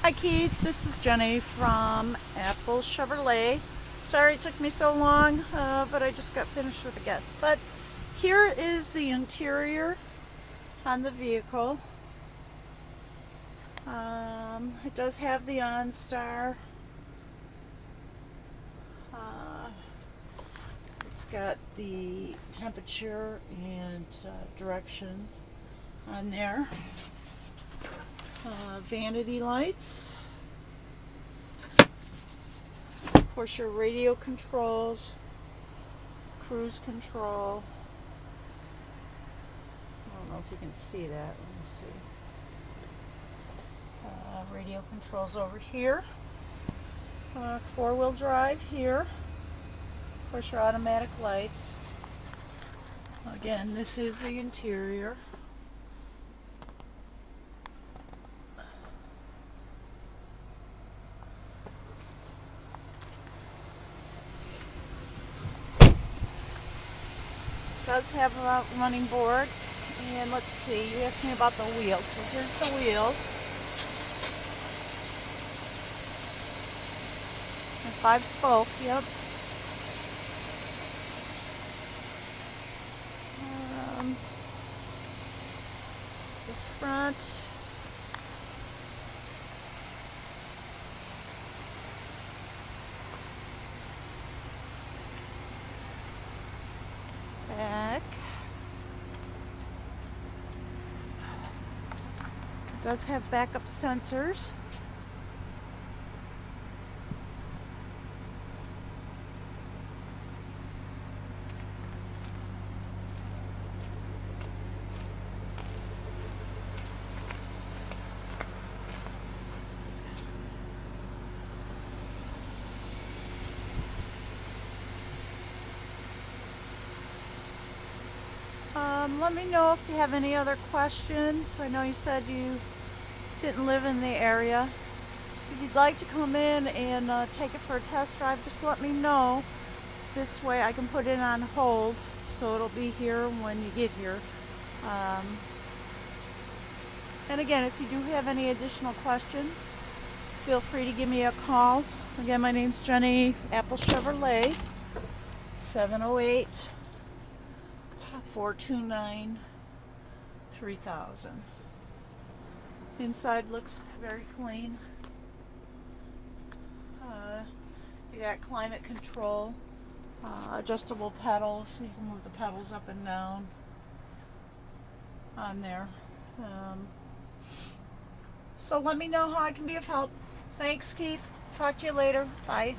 Hi Keith, this is Jenny from Apple Chevrolet. Sorry it took me so long, but I just got finished with a guest. But here is the interior on the vehicle. It does have the OnStar. It's got the temperature and direction on there. Vanity lights. Of course, your radio controls, cruise control. I don't know if you can see that. Let me see. Radio controls over here. Four-wheel drive here. Of course, your automatic lights. Again, this is the interior. Does have running boards, and let's see, you asked me about the wheels, so here's the wheels. And 5-spoke, yep. The front. Back. It does have backup sensors. Let me know if you have any other questions. I know you said you didn't live in the area. If you'd like to come in and take it for a test drive, just let me know. This way I can put it on hold, so it'll be here when you get here. And again, if you do have any additional questions, feel free to give me a call. Again, my name's Jenny, Apple Chevrolet, 708-429-3000. Inside looks very clean. You got climate control, adjustable pedals. You can move the pedals up and down on there. So let me know how I can be of help. Thanks, Keith. Talk to you later. Bye.